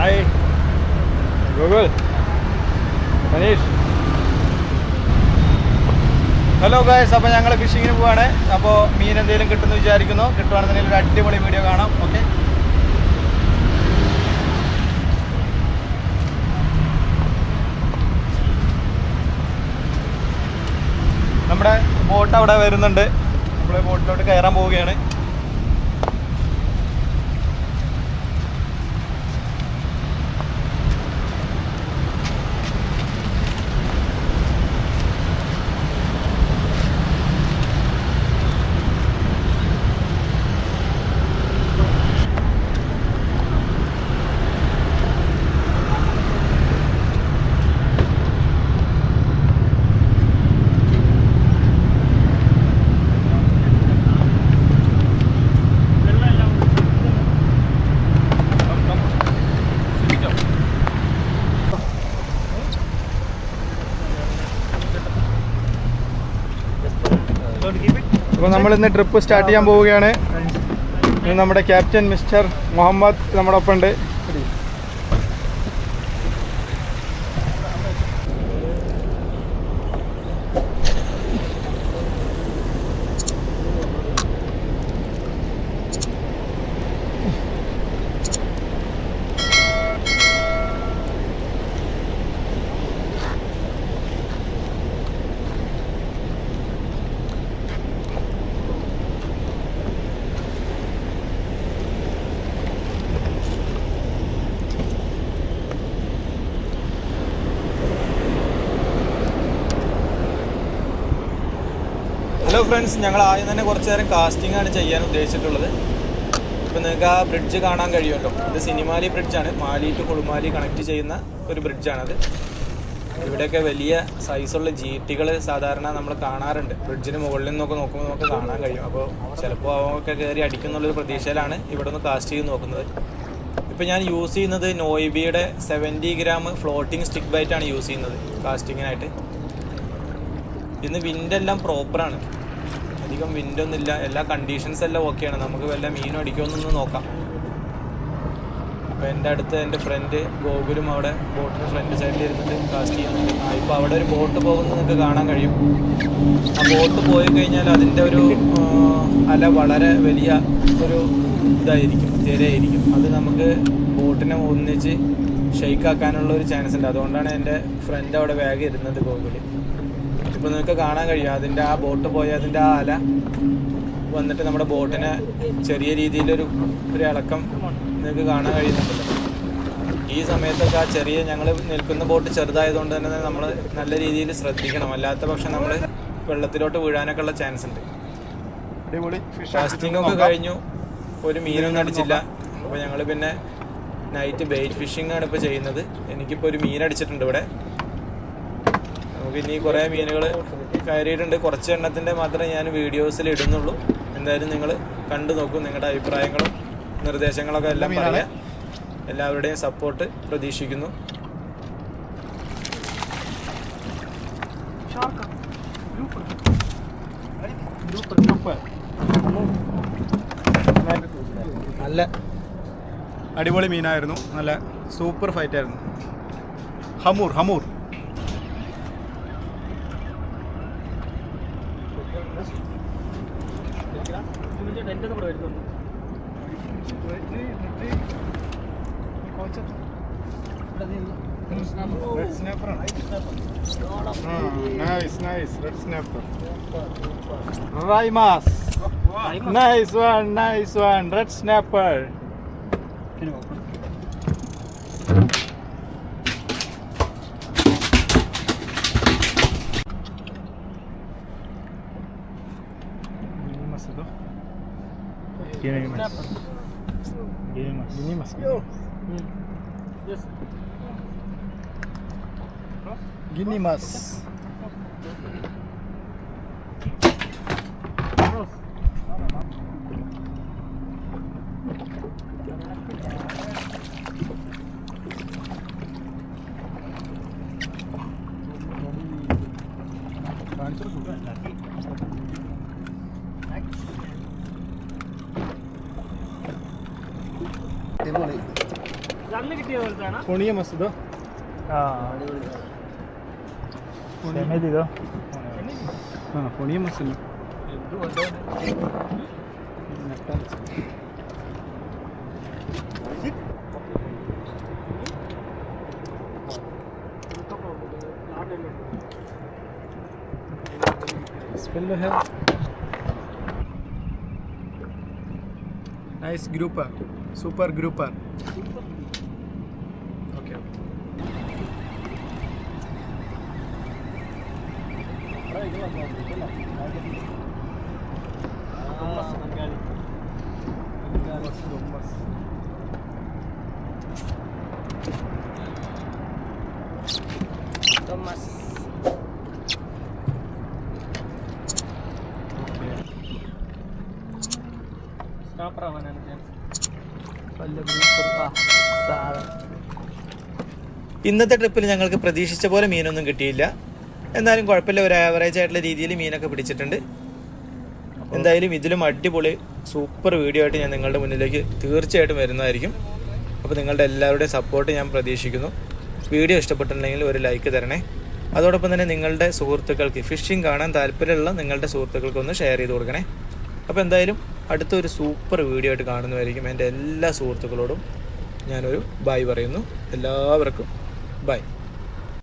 Hi Google Manish. Hello guys, അപ്പോൾ ഞങ്ങൾ ഫിഷിങ്ങിന് പോവാണ്. അപ്പോൾ മീൻ എന്തെങ്കിലും കിട്ടുമെന്ന് വിചാരിക്കുന്നു. കിട്ടുവാണെന്നുണ്ടെങ്കിൽ ഒരു അടിപൊളി വീഡിയോ കാണാം. ഓക്കെ, നമ്മുടെ ബോട്ട് അവിടെ വരുന്നുണ്ട്. നമ്മൾ ബോട്ടിലോട്ട് കയറാൻ പോവുകയാണ്. അപ്പോൾ നമ്മളിന്ന് ട്രിപ്പ് സ്റ്റാർട്ട് ചെയ്യാൻ പോവുകയാണ്. നമ്മുടെ ക്യാപ്റ്റൻ മിസ്റ്റർ മുഹമ്മദ് നമ്മുടെ ഒപ്പം ഉണ്ട്. ഹലോ ഫ്രണ്ട്സ്, ഞങ്ങൾ ആദ്യം തന്നെ കുറച്ച് നേരം കാസ്റ്റിംഗ് ആണ് ചെയ്യാൻ ഉദ്ദേശിച്ചിട്ടുള്ളത്. ഇപ്പോൾ നിങ്ങൾക്ക് ആ ബ്രിഡ്ജ് കാണാൻ കഴിയുമല്ലോ. ഇത് സിനിമാലി ബ്രിഡ്ജാണ്. മാലി ടു കുളുമാലി കണക്ട് ചെയ്യുന്ന ഒരു ബ്രിഡ്ജാണത്. ഇവിടെയൊക്കെ വലിയ സൈസുള്ള ജീട്ടികൾ സാധാരണ നമ്മൾ കാണാറുണ്ട്. ബ്രിഡ്ജിന് മുകളിൽ നിന്നൊക്കെ നോക്കുമ്പോൾ നമുക്ക് കാണാൻ കഴിയും. അപ്പോൾ ചിലപ്പോൾ അവയൊക്കെ കയറി അടിക്കുന്നുള്ളൊരു പ്രതീക്ഷയിലാണ് ഇവിടെ നിന്ന് കാസ്റ്റ് ചെയ്ത് നോക്കുന്നത്. ഇപ്പോൾ ഞാൻ യൂസ് ചെയ്യുന്നത് നോയിബിയുടെ 70 ഗ്രാം ഫ്ലോട്ടിംഗ് സ്റ്റിക്ക് ബൈറ്റാണ് യൂസ് ചെയ്യുന്നത് കാസ്റ്റിങ്ങിനായിട്ട്. ഇന്ന് വിൻഡെല്ലാം പ്രോപ്പറാണ്, അധികം വിൻഡൊന്നുമില്ല, എല്ലാ കണ്ടീഷൻസ് എല്ലാം ഓക്കെയാണ്. നമുക്ക് വല്ല മീനും അടിക്കുമെന്നൊന്ന് നോക്കാം. അപ്പോൾ എൻ്റെ അടുത്ത് എൻ്റെ ഫ്രണ്ട് ഗോകുലും അവിടെ ബോട്ടിന് ഫ്രണ്ട് സൈഡിൽ ഇരുന്നിട്ട് കാസ്റ്റ് ചെയ്യുന്നുണ്ട്. ഇപ്പോൾ അവിടെ ഒരു ബോട്ട് പോകുന്നത് നിങ്ങൾക്ക് കാണാൻ കഴിയും. ആ ബോട്ട് പോയി കഴിഞ്ഞാൽ അതിൻ്റെ ഒരു അല വളരെ വലിയ ഒരു ഇതായിരിക്കും, തിരയായിരിക്കും. അത് നമുക്ക് ബോട്ടിനെ ഒന്നിച്ച് ഷെയ്ക്കാക്കാനുള്ള ഒരു ചാൻസ് ഉണ്ട്. അതുകൊണ്ടാണ് എൻ്റെ ഫ്രണ്ട് അവിടെ വേഗം ഇരുന്നത് ഗോകുല്. ഇപ്പോൾ നിങ്ങൾക്ക് കാണാൻ കഴിയും അതിൻ്റെ ആ ബോട്ട് പോയ അതിൻ്റെ ആ അല വന്നിട്ട് നമ്മുടെ ബോട്ടിനെ ചെറിയ രീതിയിലൊരു ഇളക്കം നിങ്ങൾക്ക് കാണാൻ കഴിയുന്നുണ്ടല്ലോ. ഈ സമയത്തൊക്കെ ആ ചെറിയ ഞങ്ങൾ നിൽക്കുന്ന ബോട്ട് ചെറുതായതുകൊണ്ട് തന്നെ നമ്മൾ നല്ല രീതിയിൽ ശ്രദ്ധിക്കണം. അല്ലാത്ത പക്ഷം നമ്മൾ വെള്ളത്തിലോട്ട് വീഴാനൊക്കെ ഉള്ള ചാൻസ് ഉണ്ട്. കാസ്റ്റിംഗ് ഒക്കെ കഴിഞ്ഞു, ഒരു മീനൊന്നും അടിച്ചില്ല. അപ്പോൾ ഞങ്ങൾ പിന്നെ നൈറ്റ് ബെയ്റ്റ് ഫിഷിംഗ് ആണ് ഇപ്പോൾ ചെയ്യുന്നത്. എനിക്കിപ്പോൾ ഒരു മീൻ അടിച്ചിട്ടുണ്ട് ഇവിടെ. നമുക്ക് ഇനി കുറേ മീനുകൾ കയറിയിട്ടുണ്ട്. കുറച്ച് എണ്ണത്തിൻ്റെ മാത്രമേ ഞാൻ വീഡിയോസിൽ ഇടുന്നുള്ളൂ. എന്തായാലും നിങ്ങൾ കണ്ടു നോക്കൂ. നിങ്ങളുടെ അഭിപ്രായങ്ങളും നിർദ്ദേശങ്ങളൊക്കെ എല്ലാം പറയാം. എല്ലാവരുടെയും സപ്പോർട്ട് പ്രതീക്ഷിക്കുന്നു. നല്ല അടിപൊളി മീനായിരുന്നു. നല്ല സൂപ്പർ ഫൈറ്റ് ആയിരുന്നു. ഹമൂർ ഹമൂർ Red snapper. Nice, nice. Red snapper. Raimas. Nice one, nice one. Red snapper. Can you open? Gini mas. പൊണിയ മസ്തോ പൊണിയ മസ്തു Nice grouper, super grouper. Okay. Thomas. ഇന്നത്തെ ട്രിപ്പിൽ ഞങ്ങൾക്ക് പ്രതീക്ഷിച്ച പോലെ മീനൊന്നും കിട്ടിയില്ല. എന്നാലും കുഴപ്പമില്ല, ഒരു ആവറേജ് ആയിട്ടുള്ള രീതിയിൽ മീനൊക്കെ പിടിച്ചിട്ടുണ്ട്. എന്തായാലും ഇതിലും അടിപൊളി സൂപ്പർ വീഡിയോ ആയിട്ട് ഞാൻ നിങ്ങളുടെ മുന്നിലേക്ക് തീർച്ചയായിട്ടും വരുന്നതായിരിക്കും. അപ്പോൾ നിങ്ങളുടെ എല്ലാവരുടെയും സപ്പോർട്ട് ഞാൻ പ്രതീക്ഷിക്കുന്നു. വീഡിയോ ഇഷ്ടപ്പെട്ടിട്ടുണ്ടെങ്കിൽ ഒരു ലൈക്ക് തരണേ. അതോടൊപ്പം തന്നെ നിങ്ങളുടെ സുഹൃത്തുക്കൾക്ക്, ഫിഷിംഗ് കാണാൻ താല്പര്യമുള്ള നിങ്ങളുടെ സുഹൃത്തുക്കൾക്കൊന്ന് ഷെയർ ചെയ്ത് കൊടുക്കണേ. അപ്പോൾ എന്തായാലും അടുത്തൊരു സൂപ്പർ വീഡിയോ ആയിട്ട് കാണുന്നതായിരിക്കും. എൻ്റെ എല്ലാ സുഹൃത്തുക്കളോടും ഞാനൊരു ബൈ പറയുന്നു. എല്ലാവർക്കും ബൈ.